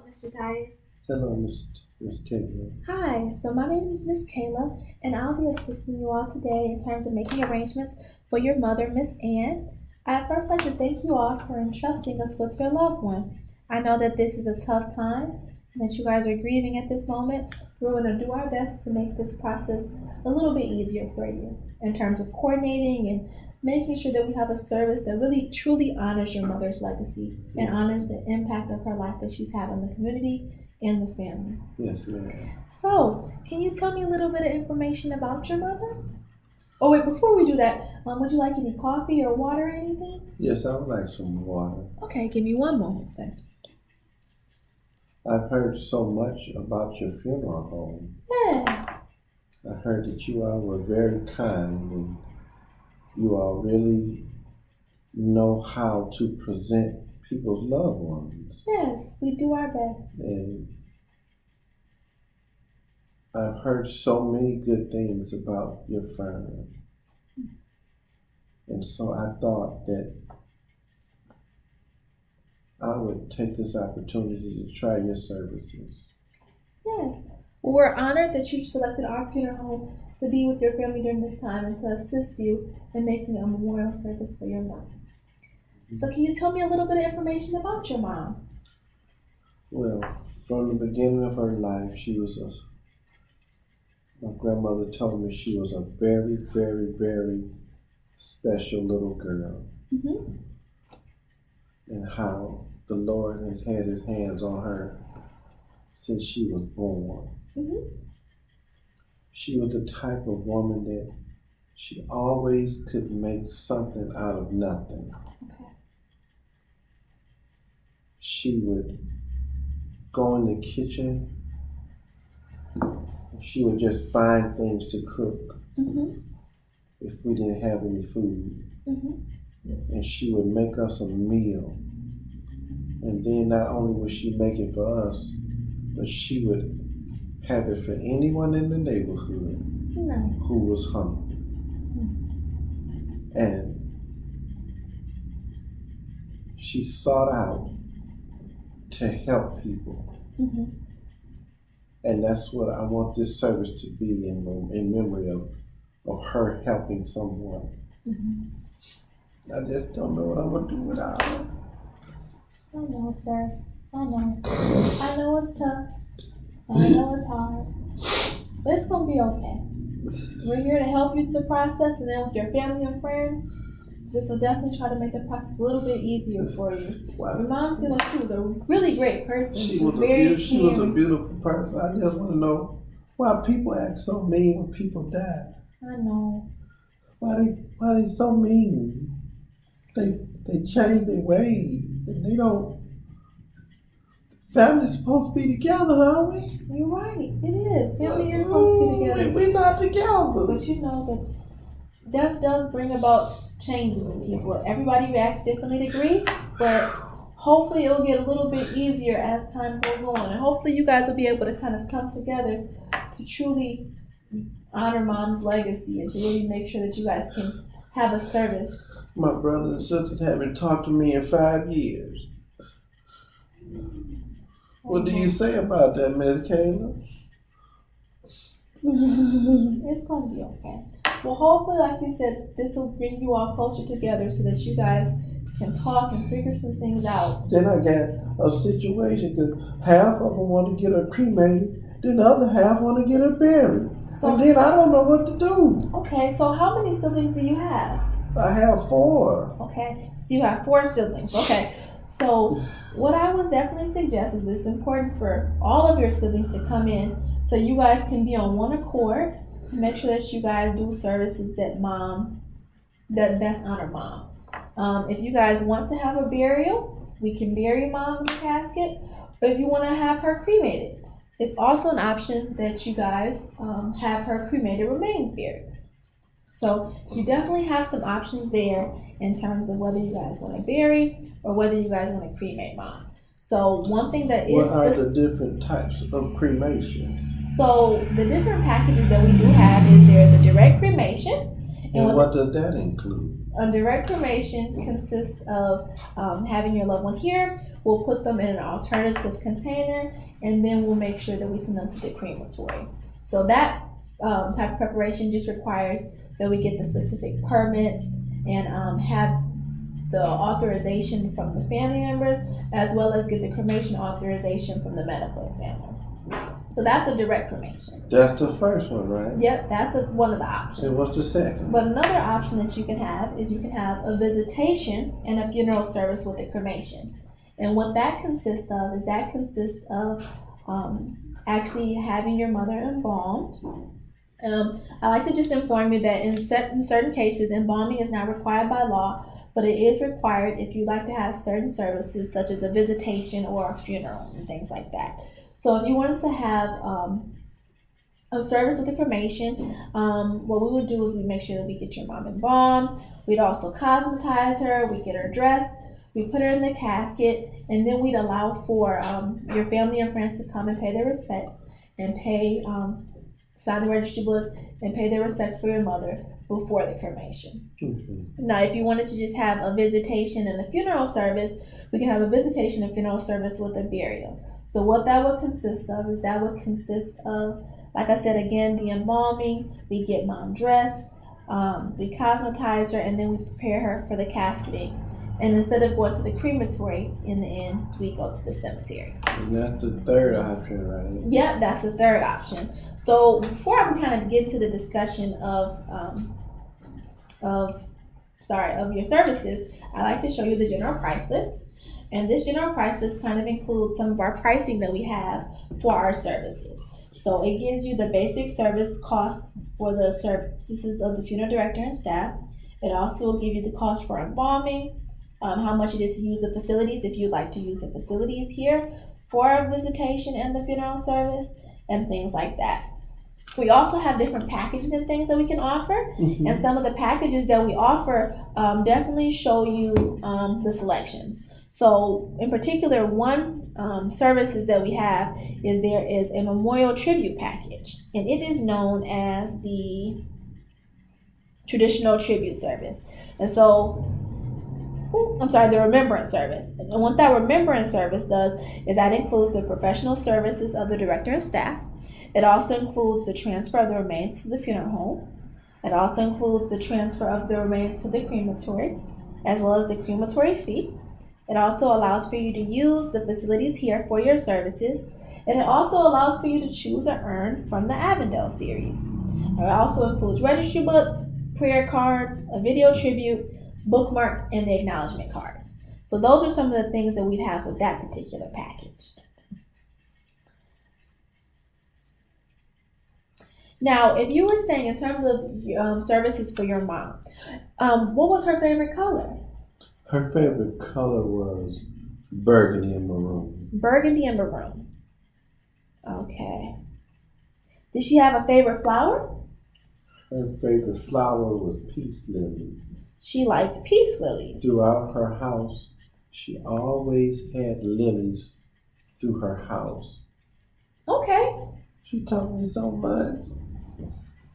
Mr. Dias. Hello, Miss Caitlin. Hi, so my name is Miss Kayla, and I'll be assisting you all today in terms of making arrangements for your mother, Miss Ann. I'd first like to thank you all for entrusting us with your loved one. I know that this is a tough time and that you guys are grieving at this moment. We're going to do our best to make this process a little bit easier for you in terms of coordinating and making sure that we have a service that really truly honors your mother's legacy and honors the impact of her life that she's had on the community and the family. Yes, ma'am. So, can you tell me a little bit of information about your mother? Oh wait, before we do that, would you like any coffee or water or anything? Yes, I would like some water. Okay, give me one moment, sir. I've heard so much about your funeral home. Yes. I heard that you all were very kind and you all really know how to present people's loved ones. Yes, we do our best. And I've heard so many good things about your firm. And so I thought that I would take this opportunity to try your services. Yes. Well, we're honored that you selected our funeral home to be with your family during this time and to assist you in making a memorial service for your mom. So can you tell me a little bit of information about your mom? Well, from the beginning of her life, my grandmother told me she was a very, very, very special little girl. Mm-hmm. And how the Lord has had his hands on her since she was born. Mm-hmm. She was the type of woman that she always could make something out of nothing. Okay. She would go in the kitchen. She would just find things to cook. Mm-hmm. If we didn't have any food. Mm-hmm. And she would make us a meal. And then not only would she make it for us, but she would have it for anyone in the neighborhood who was hungry. And she sought out to help people. Mm-hmm. And that's what I want this service to be in memory of her helping someone. Mm-hmm. I just don't know what I'm going to do without her. I know, sir. I know. I know it's tough. I know it's hard. But it's going to be okay. We're here to help you through the process, and then with your family and friends, this will definitely try to make the process a little bit easier for you. Wow. Your mom seemed like she was a really great person. She was a beautiful person. I just want to know why people act so mean when people die. I know. Why they so mean? They change their ways and they don't. Family's supposed to be together, aren't we? You're right. It is. Family is supposed to be together. We're not together. But you know that death does bring about changes in people. Everybody reacts differently to grief, but hopefully it'll get a little bit easier as time goes on. And hopefully you guys will be able to kind of come together to truly honor Mom's legacy and to really make sure that you guys can have a service. My brothers and sisters haven't talked to me in 5 years. What do you say about that, Miss Kayla? It's going to be okay. Well, hopefully, like we said, this will bring you all closer together so that you guys can talk and figure some things out. Then I got a situation because half of them want to get her cremated, then the other half want to get her buried. And then I don't know what to do. Okay, so how many siblings do you have? I have 4. Okay, so you have 4 siblings. Okay, so what I would definitely suggest is it's important for all of your siblings to come in so you guys can be on one accord to make sure that you guys do services that best honor Mom. If you guys want to have a burial, we can bury Mom in the casket, or if you want to have her cremated, it's also an option that you guys have her cremated remains buried. So you definitely have some options there in terms of whether you guys want to bury or whether you guys want to cremate Mom. So one thing that is... What are the different types of cremations? So the different packages that we do have is there's a direct cremation, And what does that include? A direct cremation consists of having your loved one here. We'll put them in an alternative container, and then we'll make sure that we send them to the crematory. So that type of preparation just requires that we get the specific permits and have the authorization from the family members, as well as get the cremation authorization from the medical examiner. So that's a direct cremation. That's the first one, right? Yep, that's one of the options. And what's the second? But another option that you can have is you can have a visitation and a funeral service with a cremation. And what that consists of actually having your mother embalmed. I like to just inform you that in certain cases, embalming is not required by law, but it is required if you'd like to have certain services such as a visitation or a funeral and things like that. So if you wanted to have a service with a cremation, what we would do is we make sure that we get your mom embalmed. We'd also cosmetize her. We get her dressed. We put her in the casket, and then we'd allow for your family and friends to come and pay their respects and sign the registry book and pay their respects for your mother before the cremation. Mm-hmm. Now, if you wanted to just have a visitation and a funeral service, we can have a visitation and funeral service with a burial. So what that would consist of is like I said again, the embalming. We get mom dressed, we cosmetize her, and then we prepare her for the casketing. And instead of going to the crematory in the end, we go to the cemetery. And that's the third option, right? Yeah, that's the third option. So before we kind of get to the discussion of your services, I like to show you the general price list. And this general price list kind of includes some of our pricing that we have for our services. So it gives you the basic service cost for the services of the funeral director and staff. It also will give you the cost for embalming, how much it is to use the facilities if you'd like to use the facilities here for a visitation and the funeral service, and things like that. We also have different packages and things that we can offer, mm-hmm. and some of the packages that we offer definitely show you the selections. So in particular, one services that we have is there is a memorial tribute package, and it is known as the traditional tribute service. And so, the remembrance service. And what that remembrance service does is that includes the professional services of the director and staff. It also includes the transfer of the remains to the funeral home. It also includes the transfer of the remains to the crematory, as well as the crematory fee. It also allows for you to use the facilities here for your services. And it also allows for you to choose or earn from the Avondale series. It also includes registry book, prayer cards, a video tribute, bookmarks, and the acknowledgement cards. So those are some of the things that we'd have with that particular package. Now, if you were saying in terms of services for your mom, what was her favorite color? Her favorite color was burgundy and maroon. Burgundy and maroon. Okay. Did she have a favorite flower? Her favorite flower was peace lilies. She liked peace lilies. Throughout her house, she always had lilies through her house. Okay. She taught me so much.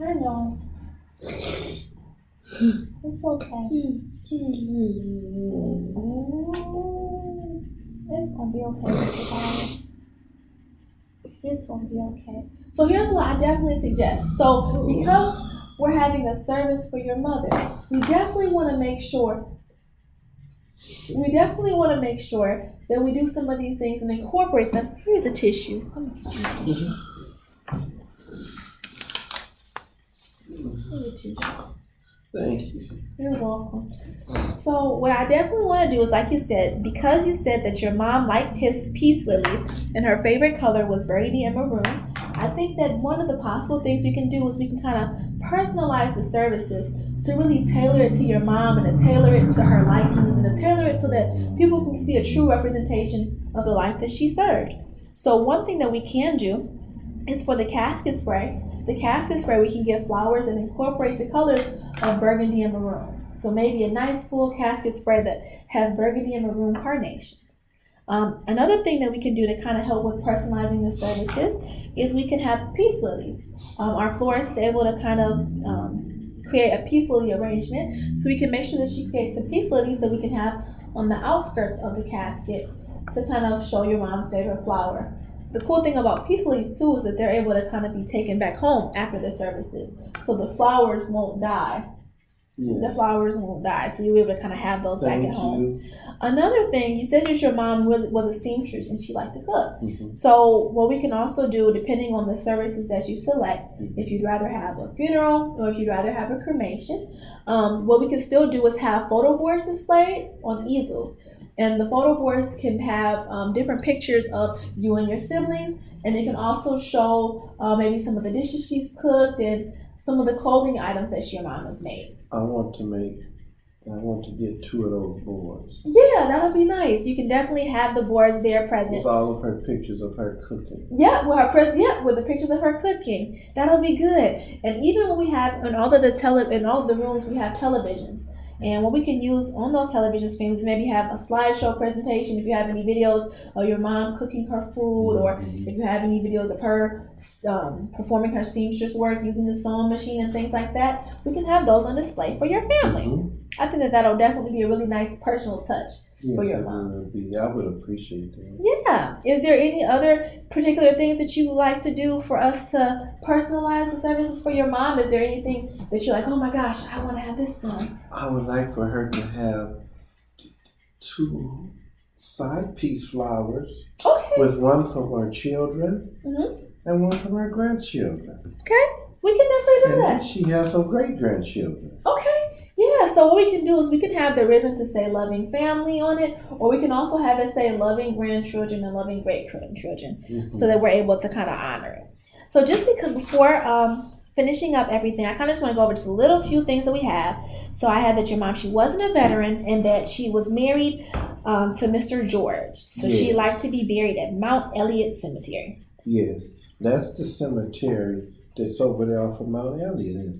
I know. It's okay. It's gonna be okay, Mr. Bobby. It's gonna be okay. So here's what I definitely suggest. So because we're having a service for your mother, we definitely want to make sure that we do some of these things and incorporate them. Here's a tissue. Let me get you a tissue. Here's a tissue. Thank you. You're welcome. So what I definitely want to do is, like you said, because you said that your mom liked peace lilies and her favorite color was burgundy and maroon, I think that one of the possible things we can do is we can kind of personalize the services to really tailor it to your mom and to tailor it to her likings and to tailor it so that people can see a true representation of the life that she served. So one thing that we can do is for the casket spray. The casket spray, we can get flowers and incorporate the colors of burgundy and maroon. So maybe a nice full casket spray that has burgundy and maroon carnations. Another thing that we can do to kind of help with personalizing the services is we can have peace lilies. Our florist is able to kind of create a peace lily arrangement. So we can make sure that she creates some peace lilies that we can have on the outskirts of the casket to kind of show your mom's favorite flower. The cool thing about peace lilies too is that they're able to kind of be taken back home after the services, so the flowers won't die. The flowers won't die, so you'll be able to kind of have those back at home. Another thing, you said that your mom was a seamstress and she liked to cook. So what we can also do, depending on the services that you select, if you'd rather have a funeral or if you'd rather have a cremation, what we can still do is have photo boards displayed on easels. And the photo boards can have different pictures of you and your siblings, and it can also show maybe some of the dishes she's cooked and some of the clothing items that your mom has made. I want to get 2 of those boards. Yeah, that would be nice. You can definitely have the boards there present. With all of her pictures of her cooking. Yeah, with the pictures of her cooking. That'll be good. And even when we have in all of the rooms we have televisions. And what we can use on those television screens is maybe have a slideshow presentation if you have any videos of your mom cooking her food, or if you have any videos of her performing her seamstress work using the sewing machine and things like that. We can have those on display for your family. I think that'll definitely be a really nice personal touch for your mom. I would appreciate that. Yeah. Is there any other particular things that you would like to do for us to personalize the services for your mom? Is there anything that you're like, oh my gosh, I want to have this done? I would like for her to have 2 side piece flowers. Okay. With one from her children and one from her grandchildren. Okay. We can definitely do that. And she has some great grandchildren. Okay. Yeah, so what we can do is we can have the ribbon to say loving family on it, or we can also have it say loving grandchildren and loving great grandchildren, so that we're able to kind of honor it. So just because before finishing up everything, I kind of just want to go over just a little few things that we have. So I had that your mom, she wasn't a veteran, and that she was married to Mr. George. So she liked to be buried at Mount Elliott Cemetery. Yes, that's the cemetery that's over there off of Mount Elliott.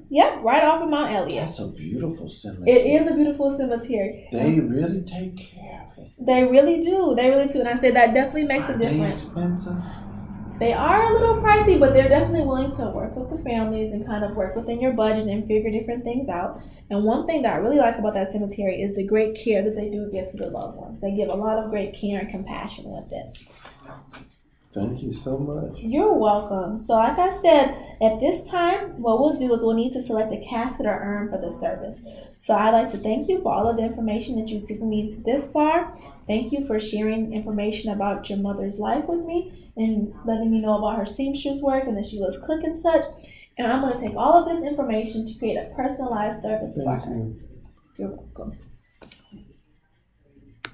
Yep, right off of Mount Elliott. That's a beautiful cemetery. It is a beautiful cemetery. They really take care of it. They really do. They really do. And I say that definitely makes a difference. Are they expensive? They are a little pricey, but they're definitely willing to work with the families and kind of work within your budget and figure different things out. And one thing that I really like about that cemetery is the great care that they do give to the loved ones. They give a lot of great care and compassion with it. Thank you so much. You're welcome. So like I said, at this time, what we'll do is we'll need to select a casket or urn for the service. So I'd like to thank you for all of the information that you've given me this far. Thank you for sharing information about your mother's life with me and letting me know about her seamstress work and that she was cook and such. And I'm going to take all of this information to create a personalized service for her. Thank you. You're welcome.